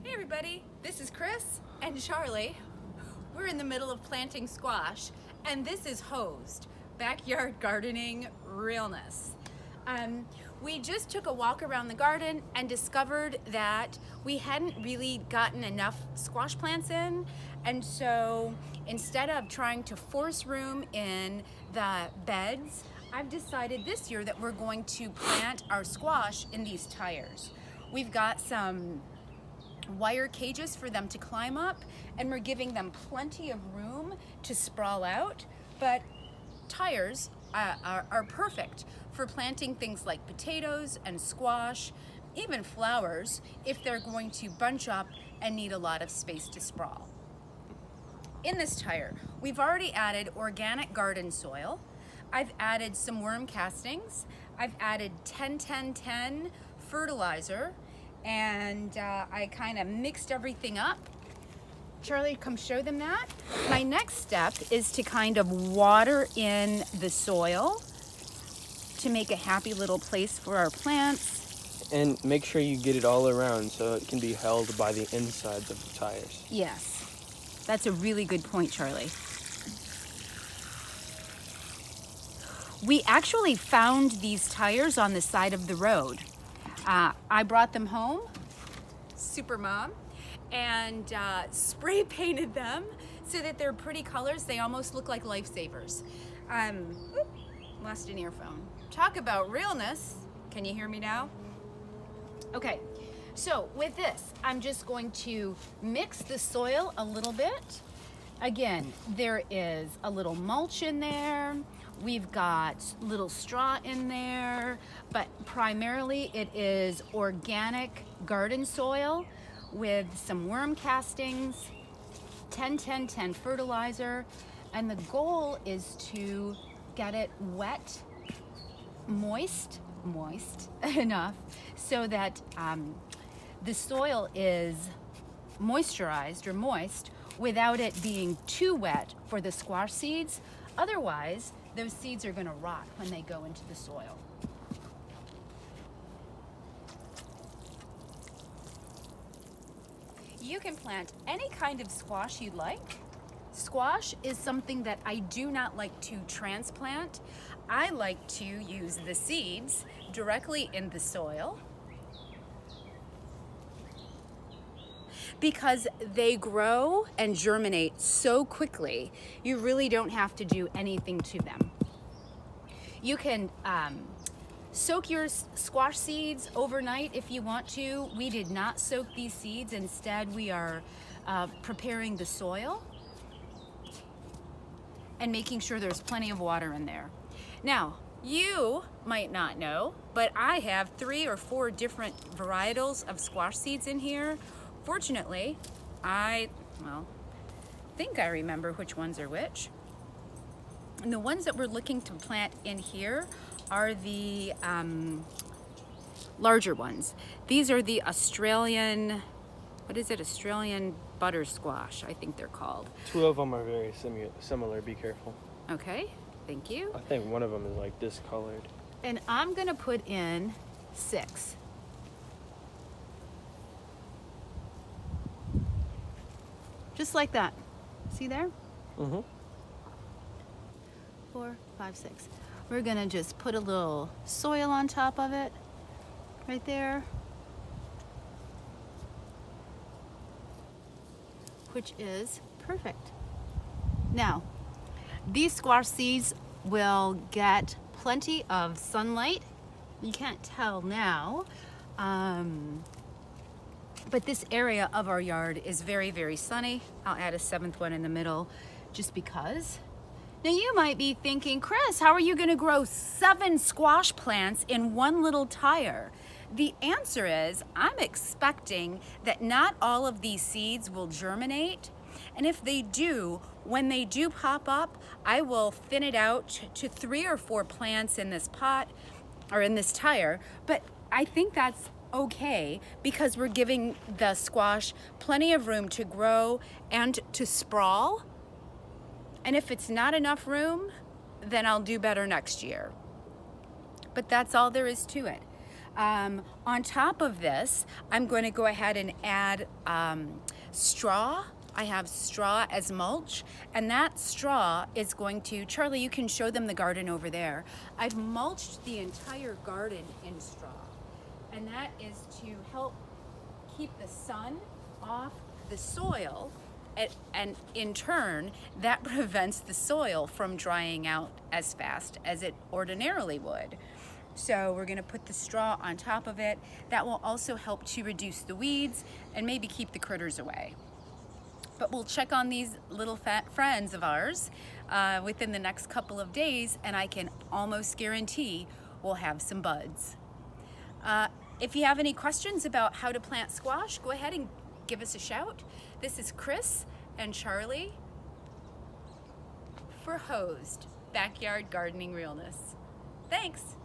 Hey everybody, this is Chris and Charlie. We're in the middle of planting squash, and this is Hosed, Backyard Gardening Realness. We just took a walk around the garden and discovered that we hadn't really gotten enough squash plants in, and so instead of trying to force room in the beds, I've decided this year that we're going to plant our squash in these tires. We've got some wire cages for them to climb up, and we're giving them plenty of room to sprawl out, but tires are perfect for planting things like potatoes and squash, even flowers, if they're going to bunch up and need a lot of space to sprawl. In this tire, we've already added organic garden soil. I've added some worm castings. I've added 10-10-10 fertilizer, and I kind of mixed everything up. Charlie, come show them that. My next step is to kind of water in the soil to make a happy little place for our plants. And make sure you get it all around so it can be held by the insides of the tires. Yes, that's a really good point, Charlie. We actually found these tires on the side of the road. I brought them home, super mom, and spray painted them so that they're pretty colors. They almost look like lifesavers. Lost an earphone. Talk about realness. Can you hear me now? Okay, so with this, I'm just going to mix the soil a little bit. Again, there is a little mulch in there. We've got little straw in there, but primarily it is organic garden soil with some worm castings, 10-10-10 fertilizer, and the goal is to get it wet, moist enough so that the soil is moisturized or moist without it being too wet for the squash seeds. Otherwise, those seeds are going to rot when they go into the soil. You can plant any kind of squash you'd like. Squash is something that I do not like to transplant. I like to use the seeds directly in the soil because they grow and germinate so quickly, you really don't have to do anything to them. You can soak your squash seeds overnight if you want to. We did not soak these seeds. Instead, we are preparing the soil and making sure there's plenty of water in there. Now, you might not know, but I have 3 or 4 different varietals of squash seeds in here. Fortunately, I think I remember which ones are which. And the ones that we're looking to plant in here are the larger ones. These are the Australian, Australian butter squash, I think they're called. 2 of them are very similar. Be careful. Okay, thank you. I think one of them is like discolored. And I'm gonna put in 6. Just like that. See there? Mm-hmm. 4, 5, 6. We're gonna just put a little soil on top of it, right there, which is perfect. Now, these squash seeds will get plenty of sunlight. You can't tell now, but this area of our yard is very, very sunny. I'll add a 7th one in the middle just because. Now you might be thinking, Chris, how are you gonna grow 7 squash plants in one little tire? The answer is, I'm expecting that not all of these seeds will germinate. And if they do, when they do pop up, I will thin it out to 3 or 4 plants in this pot or in this tire. But I think that's okay because we're giving the squash plenty of room to grow and to sprawl. And if it's not enough room, then I'll do better next year. But that's all there is to it. On top of this, I'm going to go ahead and add straw. I have straw as mulch, and that straw is going to, Charlie, you can show them the garden over there. I've mulched the entire garden in straw, and that is to help keep the sun off the soil, and in turn, that prevents the soil from drying out as fast as it ordinarily would. So we're gonna put the straw on top of it. That will also help to reduce the weeds and maybe keep the critters away. But we'll check on these little fat friends of ours within the next couple of days, and I can almost guarantee we'll have some buds. If you have any questions about how to plant squash, go ahead and give us a shout. This is Chris and Charlie for Hosed Backyard Gardening Realness. Thanks.